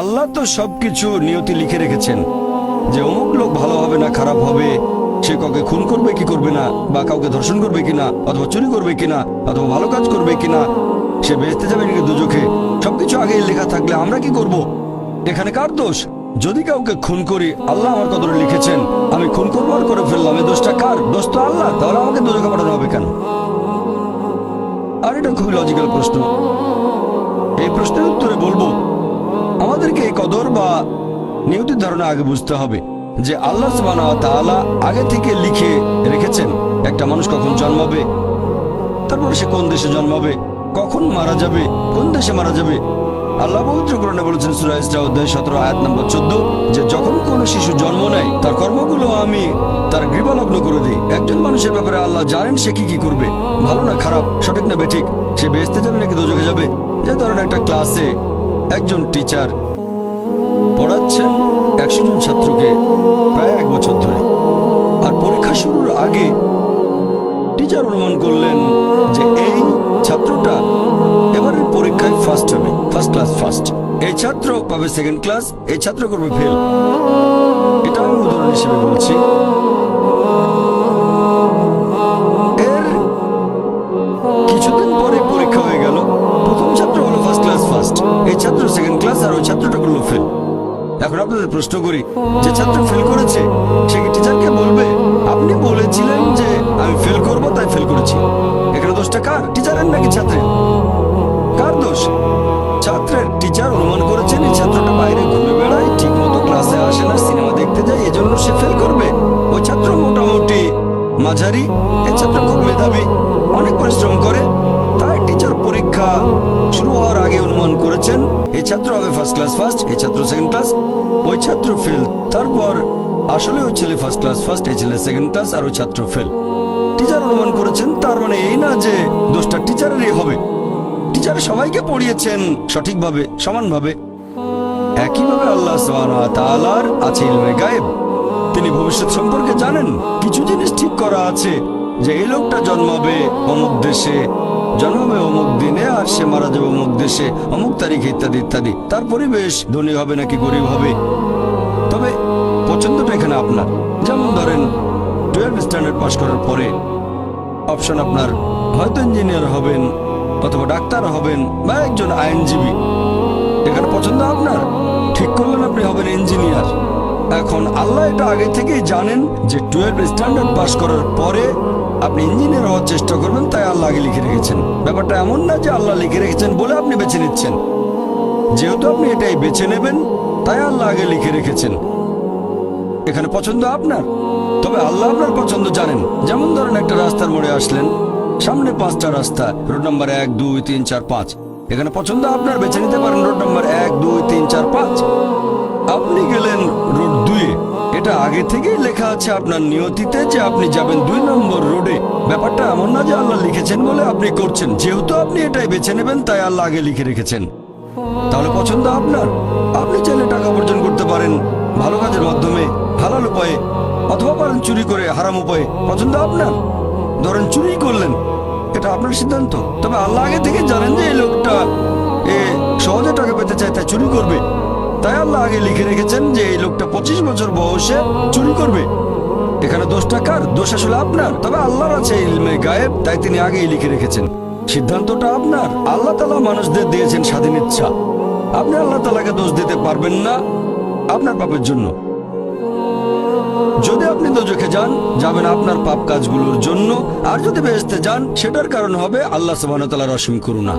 আল্লাহ তো সবকিছু নিয়তি লিখে রেখেছেন যে অমুক লোক ভালো হবে না খারাপ হবে, সে কাউকে খুন করবে কি করবে না, বা কাউকে ধর্ষণ করবে কিনা, অথবা চুরি করবে কিনা, অথবা ভালো কাজ করবে কিনা, সে বেহেশতে যাবে নাকি দোজখে, সবকিছু আগেই লেখা থাকলে আমরা কি করব? এখানে কার দোষ? যদি কাউকে খুন করি, আল্লাহ আমার কদরে লিখেছেন, আমি খুন করবো আর করে ফেললাম, এই দোষটা কার? দোষ তো আল্লাহ, তাহলে আমাকে দোজখে পাঠানো হবে কেন? আর এটা খুবই লজিক্যাল প্রশ্ন। এই প্রশ্নের উত্তরে বলবো, আমাদেরকে এই কদর বা নিয়তির ধারণা আগে বুঝতে হবে যে আল্লাহ সুবহানাহু ওয়া তাআলা আগে থেকে লিখে রেখেছেন একটা মানুষ কখন জন্মাবে, তারপর সে কোন দেশে জন্মাবে, কখন মারা যাবে, কোন দেশে মারা যাবে। আল্লাহ পবিত্র কোরআনে বলেছেন সূরা ইসরা অধ্যায় 17 আয়াত নম্বর 14 যে যখন কোন শিশু জন্ম নেয় তার কর্মগুলো আমি তার গ্রীবালগ্ন করে দিই। একজন মানুষের ব্যাপারে আল্লাহ জানেন সে কি কি করবে, ভালো না খারাপ, সঠিক না বেঠিক, সে বেহেশতে যাবে নাকি দোজখে যাবে। যে ধরেন একটা ক্লাসে একজন টিচার পড়াচ্ছেন 100 জন ছাত্রকে প্রায় 1 বছর ধরে, আর পরীক্ষা শুরুর আগে টিচার অনুমান করলেন যে এই ছাত্রটা এবারের পরীক্ষায় ফার্স্ট হবে, ফার্স্ট ক্লাস ফার্স্ট, এই ছাত্র পাবে সেকেন্ড ক্লাস, এই ছাত্র করবে ফেল। এটা আমি উদাহরণ হিসেবে বলছি। এর কিছুদিন পরে পরীক্ষা হয়ে গেল, প্রথম ছাত্র হলো ফার্স্ট ক্লাস ফার্স্ট, এই ছাত্র সেকেন্ড ক্লাস, আর ওই ছাত্রটা করলো ফেল। এখন আপনাদের প্রশ্ন করি, যে ছাত্র ফেল করেছে সে কি টিচারকে বলবে আপনি বলেছিলেন যে আমি ফেল করব তাই ফেল করেছি? এখানে দোষটা কার? টিচারের নাকি ছাত্রের? কার দোষ? ছাত্রের। টিচার অনুমান করেছেন এই ছাত্রটা বাইরে ঘুরে বেড়ায়, ঠিক মতো ক্লাসে আসে না, সিনেমা দেখতে যায়, এজন্য সে ফেল করবে। ওই ছাত্র মোটামুটি মাঝারি, এই ছাত্র খুব মেধাবী, অনেক পরিশ্রম করে, তাই টিচার পরীক্ষা শুরু হওয়ার আগে অনুমান করেছেন এই ছাত্র হবে ফার্স্ট ক্লাস ফার্স্ট, এই ছাত্র সেকেন্ড ক্লাস, ওই ছাত্র ফেল। তারপর আসলে ওই ছেলে ফার্স্ট ক্লাস ফার্স্ট, এই ছেলে সেকেন্ড ক্লাস, আর ওই ছাত্র ফেল। টিচার অনুমান করেছেন, তার মানে এই না যে দোষটা টিচারেরই হবে। টিচার সবাইকে পড়িয়েছেন সঠিকভাবে, সমানভাবে। একইভাবে আল্লাহ সুবহানাহু ওয়া তাআলার আছে ইলমে গায়েব, তিনি ভবিষ্যৎ সম্পর্কে জানেন। কিছু জিনিস ঠিক করা আছে যে এই লোকটা জন্মাবে অমুক দেশে, জন্মাবে অমুক দিনে, আর সে মারা যাবে অমুক দেশে অমুক তারিখে, ইত্যাদি ইত্যাদি। তার পরিবেশ ধনী হবে নাকি গরিব হবে, তবে পছন্দটা এখানে আপনার। যেমন ধরেন 12 স্ট্যান্ডার্ড পাস করার পরে অপশন আপনার হয়তো ইঞ্জিনিয়ার হবেন, অথবা ডাক্তার হবেন, বা একজন আইনজীবী। এখানে পছন্দ আপনার, ঠিক করলেন আপনি হবেন ইঞ্জিনিয়ার। এখন আল্লাহ এটা আগে থেকেই জানেন যে 12 স্ট্যান্ডার্ড পাস করার পরে আপনি ইঞ্জিনিয়ার হওয়ার চেষ্টা করবেন, তাই আল্লাহ আগে লিখে রেখেছেন। ব্যাপারটা এমন না যে আল্লাহ লিখে রেখেছেন বলে আপনি বেছে নিচ্ছেন। যেহেতু আপনি এটাই বেছে নেবেন, তাই আল্লাহ আগে লিখে রেখেছেন। এখানে পছন্দ আপনার, তবে আল্লাহ আপনার পছন্দ জানেন। যেমন ধরেন একটা রাস্তার মোড়ে আসলেন, সামনে 5টা রাস্তা, রোড নাম্বার 1 2 3 4 5। এখানে পছন্দ আপনার, বেছে নিতে পারেন রোড নাম্বার 1 2 3 4 5। আপনি গেলেন রোড 2-এ, এটা আগে থেকেই লেখা আছে আপনার নিয়তিতে যে আপনি যাবেন 2 নম্বর রোডে। ব্যাপারটা এমন না যে আল্লাহ লিখেছেন বলে আপনি করছেন, যেহেতু আপনি এটাই বেছে নেবেন তাই আল্লাহ আগে লিখে রেখেছেন। তাহলে পছন্দ আপনার। আপনি চাইলে টাকা উপার্জন করতে পারেন ভালো কাজের মাধ্যমে, হালাল উপায়ে, অথবা পারেন চুরি করে হারাম উপায়ে, পছন্দ আপনার। ধরেন চুরি করলেন, এটা আপনার সিদ্ধান্ত, তবে আল্লাহ আগে থেকে জানেন যে এই লোকটা সহজে টাকা পেতে চায় তাই চুরি করবে, তাই আল্লাহ আগে লিখে রেখেছেন যে এই লোকটা 25 বছর বয়সে চুরি করবে। এখানে দোষটা কার? দোষ আসলে আপনার, তবে আল্লাহর আছে ইলমে গায়েব, তাই তিনি আগেই লিখে রেখেছেন। সিদ্ধান্তটা আপনার। আল্লাহ তাআলা মানুষদের দিয়েছেন স্বাধীন ইচ্ছা, আপনি আল্লাহ তাআলাকে দোষ দিতে পারবেন না আপনার পাপের জন্য। যদি আপনি দোজখে যান, যাবেন আপনার পাপ কাজগুলোর জন্য, আর যদি বেহেশতে যান সেটার কারণ হবে আল্লাহ সুবহানাহু ওয়া তাআলার অসীম করুণা।